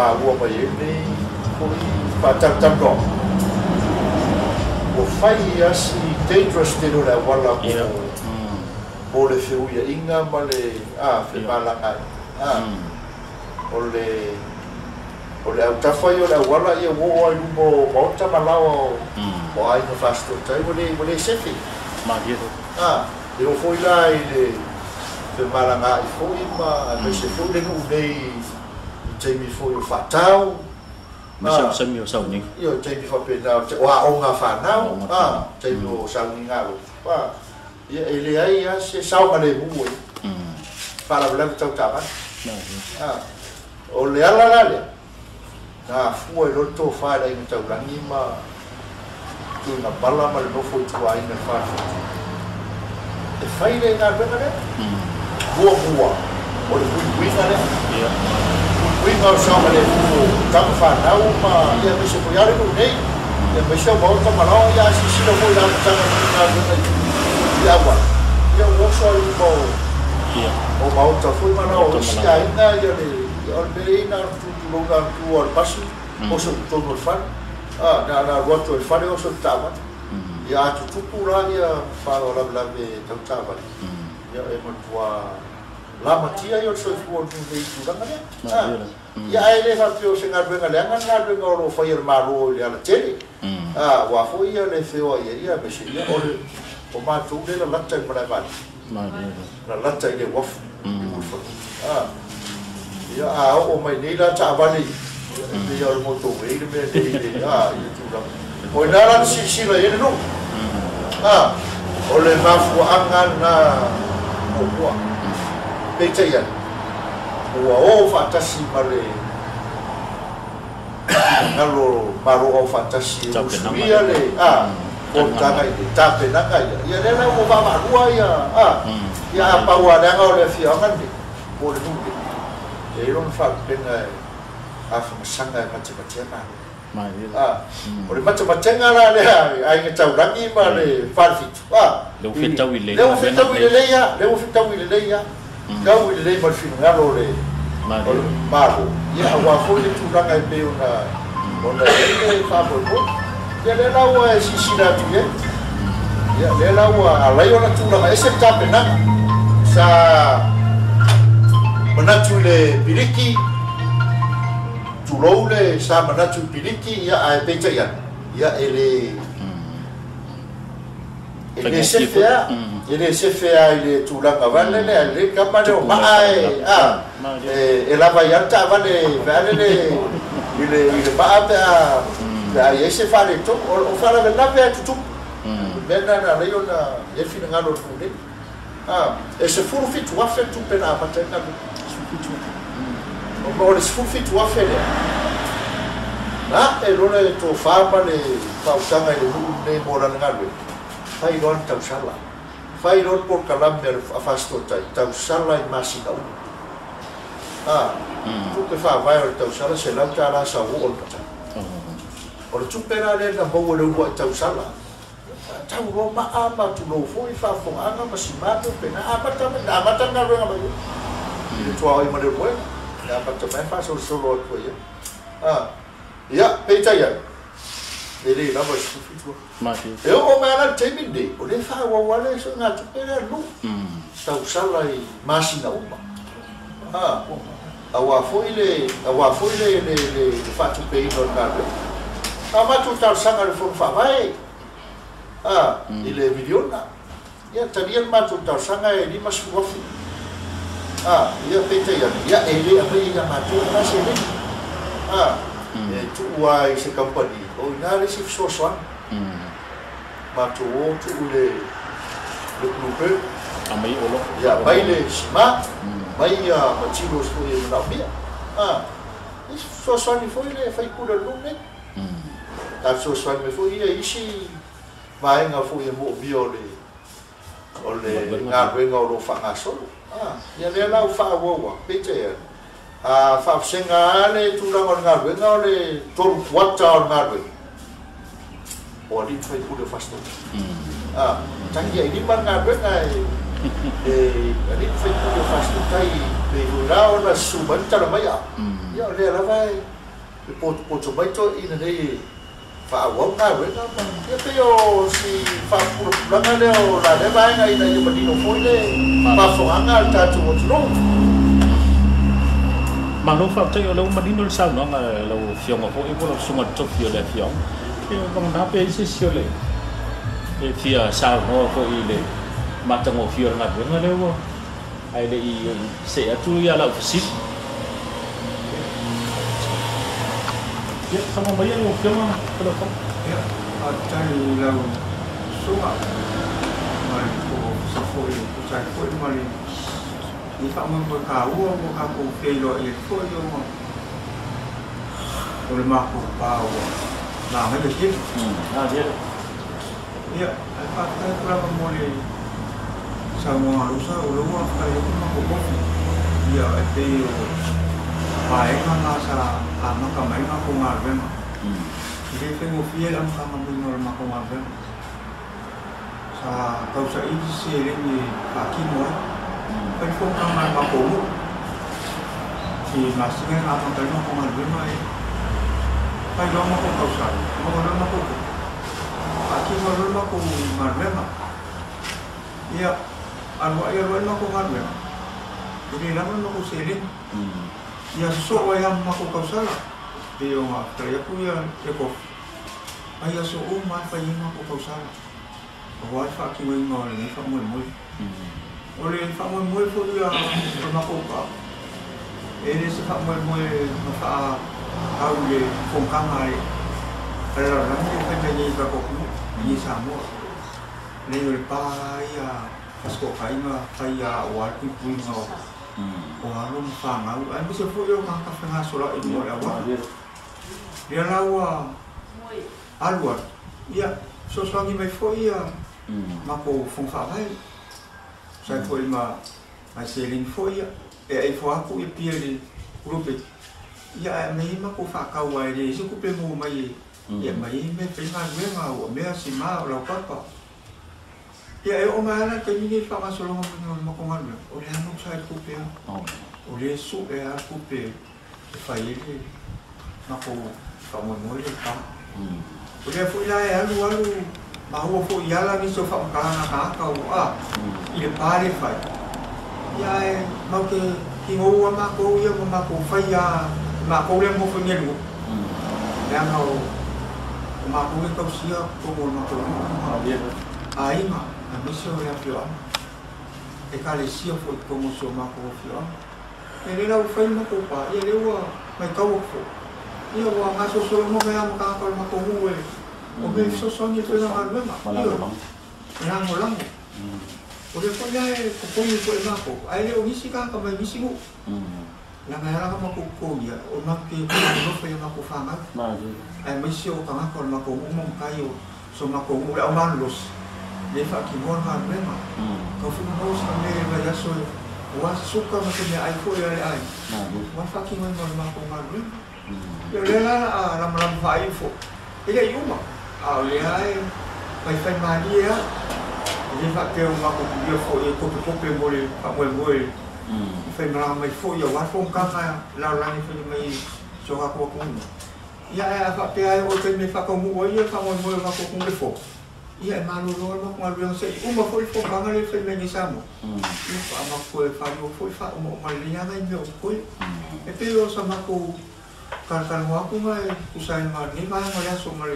ua mai ini koi patang dong. O fai asi dangerous te no la wala ko. O le feu ia inga ma le fe malanga. O le au tawhai o le wala ia wo ai lumo mauta malao o ai no fasto tai o le sefi. E o foi lá e le malanga i foi ma me se foi le no nei Jamie foi o fatau. Mas sa mi sa ni. Io Jamie fa pena o a onga fa nau. Jamie o sa ni ngalo. Ia ele ai a se sa ma le mu. Para blam tau tava. O le ala la le. Na fu e lo to fa dai no tau langi ma tu na bala ma no foi tu ai na fa. E fai le na bena le. Bua o le bui na le. Winga sama le tama fa na uma ia me se foi ale no nei ia me se volta malo ia si si lo foi la tama na ia wa ia o so o volta foi mana o si ainda ia le o berina tu lugar tu o passo o so todo fa na roto il fare o so tama ia tu pura ia fa o la me tama ia e mo tua lama tia yo so fu tu dei tu da ngale ya ai le fa pio se ngar benga le ngar benga o fa ir maro le ala tele wa fo ia le feo ia me se ia o ma tu le la latta para va la latta le wof ya o mai nei la ta vali ia o mo to we le me le ia tu da o na la si la ia no o le ma fu angan na o kwa Peter ya. O fantasi mare. Ngalo maro o fantasi usuia le. O tanga i tape na kai. Ya le na mo ba rua ya. Ya pa wa le ngao le fia ngandi. O le nu. E ron fa pena afa masanga macam-macam na. O le macam-macam na le ai nga tau rangi ma le farfit. Le fita wile. Le fita wile ya. Le fita wile ya. Kau ile mai fino ngalo le mago ia wa foi tu ranga e pe ona ele fa por ia le la wa si sira tu ia le la wa ala yo na tu la ese tape na sa manatu le piliki tu lo le sa manatu piliki ia ai pe ia ele ele se fea ele tulanga vale le kamano mai e la vaianta vale ele ba ese fale to o fala la ve tu bena na leona e fina ngalo funde e se furu fit wa fe tu pena patena o le furu fit wa fe e lona to fama le pautanga le mora ngalo fai ron tau sala fai ron por calamber afasto tai tau sala i masina tu que fa vai tau sala se la tara sa o pata o tu pera le na bo le o tau sala tau ro ma ama tu no foi fa fo anga masimato pena apata na ro ngalo ni tu ai ma le boy na apata mai fa so ro ko ya peita ya ele lava sufitu eu o mera temi de o le fa wa wale so na tu pera lu tau sala i masina uma awa foi le fa tu pe no na ama tu tar sanga le fa vai ile video na ya tarian ma tu tar sanga e ni mas wofi ya peta ya ele apa yang matu na se le tu wai se company o inare si soan matu o tu le clube amai olo ya baile sima mai ya machilo so e na bia is soan ni foi le fai kura lume ta soan me foi ia isi vai nga foi mo biole ole nga venga o fa solo ya le la fa wo pete ya fa senga le tu la ngor ngar venga le tor wata ngar venga o di fai kuda fasto tangi ini man ngar venga di fai kuda fasto tai be rao na suban tara maya ya le la vai po coba itu ini deh fa wong ka we ka ya pero si fa pulang leo la de vai ngai na yo badino foi le pa so anga ta tu no mà nó phạm chơi ở lâu mà đi đâu sao nó là lâu phiêu mà có cái lâu xung quanh chụp phiêu là phiêu cái con đá bê xí xíuเลยcái phiêu sao nó có ýเลยmà trong một phiêu là vẫn là lâu không ai để ý sẽ chui ra là xíp không có mấy cái phiêu mà có được không chơi lâu xuống mà có sắp phôi chạy phôi mà ni fa mo mo ka ko fe lo e fo yo mo o le ma ko pa o na me de ki à biết ya ai fa ta pra mo le sa mo alu sa o lo mo fa yo ma ko ko ya e te yo pa e na sa a ma ka mai ma ko ma ve ma ile fe mo fiel am ka ma mo ma ko ma ve sa ka sa i se le ni pa ki moเป็นพวกทำงานมาโผล่ที่มาสิ่งที่เราทำได้มาของมันด้วยไหมไปลองมาของเขาใส่มาของเรามาของอาชีพเราเรามาของมันด้วยมั้ยเนี่ยอันว่าอย่างเรามาของมันด้วยjadiเรามาของเซลินya sesuatu yangมาของเขาใส่ที่yang apa ya punya ekor ayah seorang apa yangมาของเขาใส่bahwa fakir yang mau ni fakir mui oleh fa moi fo ya ma ko pa ele se fa moi ma fa au le fong ka mai ala la ni fa ni ka ko ni sa mo le yo pa ya pas ko kai ma kai ya wa ku ku no wa lu fa ma an bi se fo yo ka fa nga so la i mo la wa dia la wa alwa ya so so ni mai fo ya ma ko fong fa vai sai foi ma selin foi e ai foi aku e pia de grupo ya me ma ko fa ka wa de se ku pe mo mai ya mai me pe ma me ma o me si ma la papa ya e o ma na ke ni fa ma so lo ma ko ma o le no sai ku pe o le su e a ku pe fa ye ma ko fa mo mo le pa o le foi la e alu bahwa fo yala ni so fa kana ka ka wa ile pare fai ya ma ke ki ngo ma ko ya ma ko fa ya ma ko le mo fo nyen ngo ya no ma ko le ko sia ko mo ma ko ma bien ai ma mi so ya pio e ka le sia fo ko mo so ma ko fio e le la fa ma ko pa ya le wa ma ka wo fo ya wa ma so so mo ga ma ka ko ma ko mo we o me so so ni to na ma yang ulang udah kok ya ko ni ko na ko ai le o gisi ka mai gisi mo la nga ka ma ko ya o ma ke no fa ya ma ko fa ma ai mai si o ka ma ko ma ko mo ka yo so ma ko mo la ma los le fa ki mo ha le ma ko fu mo sa me ba ya so wa suka ma ke ai ko ya ai wa fa ki mo ma ko ma le ya le la la fa info ile yuma le ai phải phải mà đi á đi phát kêu mà cũng nhiều phổi cũng có cái mồi phạm mồi phải làm mấy phổi nhiều quá phong cam này lao ra phải mấy cho các cô cũng ya phát kêu ai ôi cái mấy phát công mua ấy phạm mồi các cô cũng lấy phổi ya mà luôn mà cũng làm sẽ mà phổi phong cam này phải mấy sao mà phổi phạm phổi phạm mà lấy nhà này nhiều phổi cái điều sama cô kan hóa cũng hay usai mà ní mai mà ra xuống mà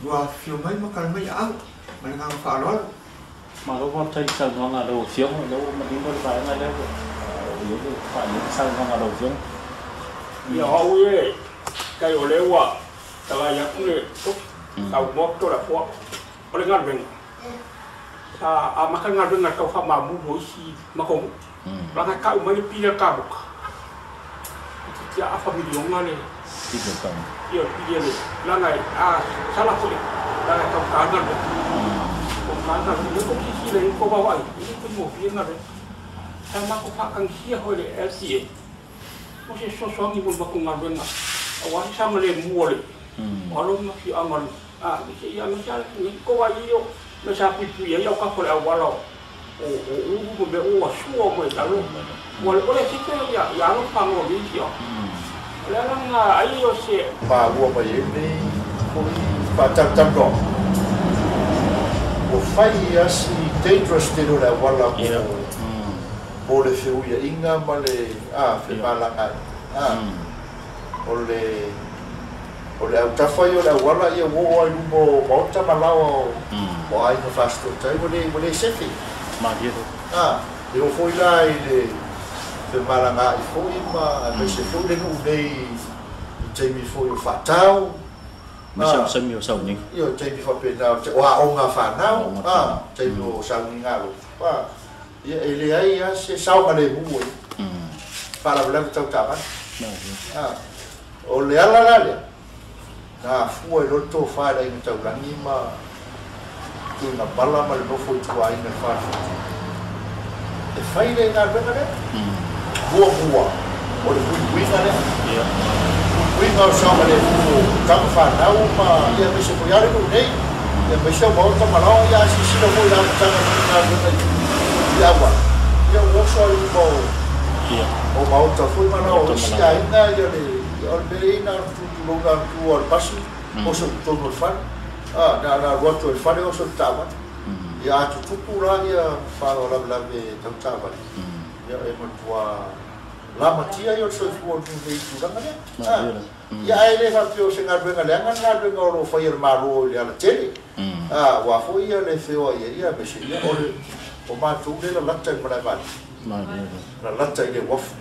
dua film mai makan mai au menang farol mà nó con thấy sao nó là đầu phiếu đâu mà đi con phải ngay đấy yếu phải những sao nó là đầu phiếu giờ họ uy cái ở đây quá tại là những người tốt sau một chỗ là quá có ngăn mình makan ngăn dengan kau faham mamu bosi makom lang kau mai pilih kabuk ya apa milion ngane tiga tahun iya pilih ni lang salah sulit lang kau kanan kanan ni kau kisi lagi kau bawa ini pun mau pilih ngane sama kau pakai sia hoi le LCA masih sosok ni pun bakung ngane awak sama le muole walau masih aman bisa ya macam ni kau ayo macam pipi ya kau boleh awal o be o suo mo lalu wala oleh kita ya lo pango video Lang ayo si ma wo ma ini ko pa tam do o fai asi dangerous te no la wala ko le feu ia inga male fe mala kai ole au tafai o la wala ia wo ai mo mota malao o ai no fasto tai wo le sefi ma dia e o foi lá ele fe mala nga i foi ma me se foi le no dei Jamie foi o fatau mas sa mi o sa ni io Jamie fa pena o nga fa nau Jamie o sa ni nga lo ele aí se salva le mu para o lembro tau tava o le ala na foi lo to fa da in tau langi ma tu na bala ma no foi tu ai na fa e fai le na venga le boa o le bui na le bui na sama le tau fa na uma ia me se foi ale no nei ia me se mo ta ma no ia si lo mo ia tanga na ia wa ia o so i mo o mau ta foi ma no si ai na ia le o le na tu longa tu o passo o so to no fa na roto il fare o so tava ia tu pura ia fa la me tava ia e mo tua la matia io so fu o dei tu da ngale ia ele fa pio se ngar benga lenga ngar benga o fa ir maro le ala tele wa fo ia le feo ia me se ia o ma tu le la latta para va la latta ile wof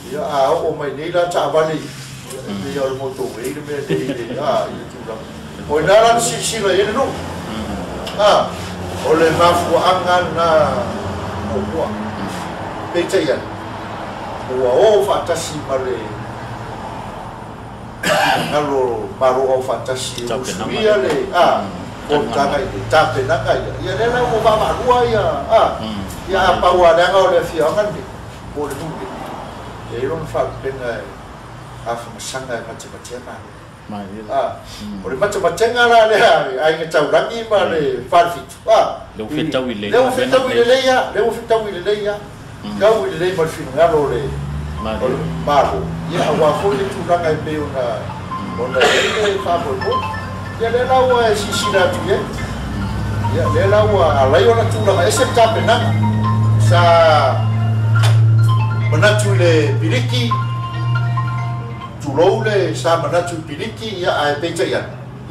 ia o mai nei la ta vale ia o mo to e me dei ia tu da o nara si la ele no o le mafu angan na o kwa pete ia o fantasi mare ngalo maro o fantasi o suia le o tanga i tape na kai ia le na mo ba rua ia pa wa le ngao le fia ngani o le tu e ron fa pena afa masanga matematika o le matematika la le ai nga tau rangi ma le farfit le fitau ile le fitau ile ya kau ile mal fin ngalo le malo ia wa fo le tu ranga pe ona le fa po ia le la wa si sira tu ia le la wa ala yo na tu la ese tape na sa manatu le piliki tu lo le sa manatu piliki ia ai pe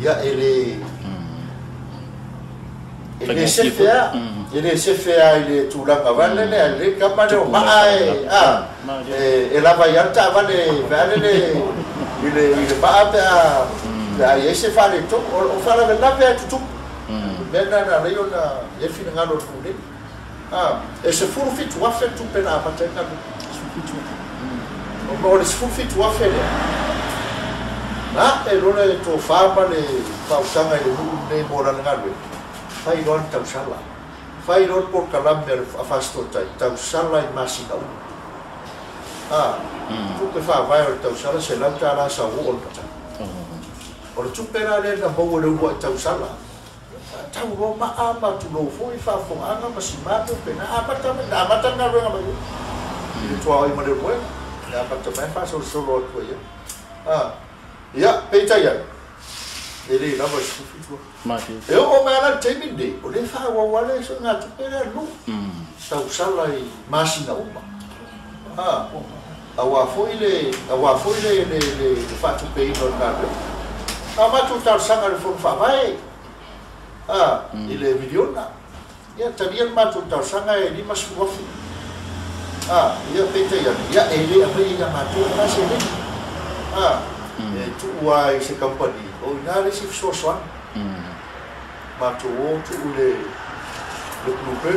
ia ele ele se fea ele tulanga vale le kamano mai e la vaianta vale ele ba a ese fale to o fala de la vea tu bena na leona e fina ngalo fude ese furu fit wa fe tu pena pa tena o le furu fit wa fe e lona to fama le pautanga le mora ngalo fai ron tau sala fai ron por calamber afasto tai tau sala i masina tu que fa vai tau sala se lanta la sa o pata o tu pera le na bo le o tau sala tau ro ma ama tu no foi fa fo anga masimato pena apata na ro ngalo ni tu ai ma le bo ya apata mai fa so ro ko ya pe tai ya ele lava sufitu eu o mera teminde o le fa wa wale so na tu pera lu tau sala i masina uma awa foi le fa tu pe no na ama tu tar sanga le fa vai ile miliona ya tabian ma tu tar sanga e 5 wafi ia pete ya ele apa ia ma tu na se le tu wai se company o nare si soan ma tu le clube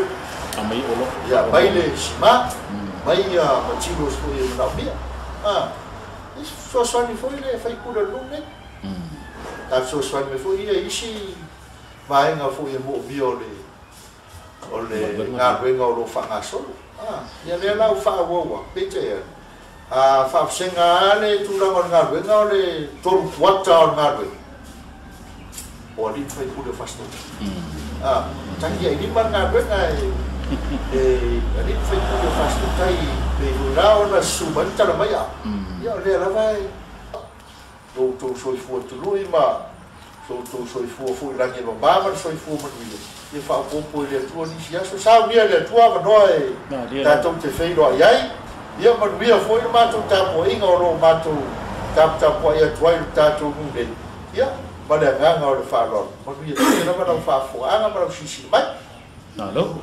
amai olo ya baile sima mai ma chilo so e na bia is soan ni foi le fai kura lume ta soan me foi ia isi vai nga foi mo bio le o le nga venga o fa nga solo ya le la fa wo pete fa senga le tu la ngor ngar venga le tor wata ngar venga o di fai kuda fasto tangi ai di man ngar venga Ani fai ku yo fastu kai pe rao na suman tala mai a. Ya le la vai. To soi fu tu lui ma. To soi fu la ke ba soi fu ma lui. Ye fa ko po le tu ni sia so sa mi le tu va noi. Ta to te fei lo ai. Ye ma lui foi ma to ta po inga ro ma to ta po ia tu ai ta to mu de. Ya ma le nga o le fa lo. Ma lui na ma fa fu anga ma si mai. Hello.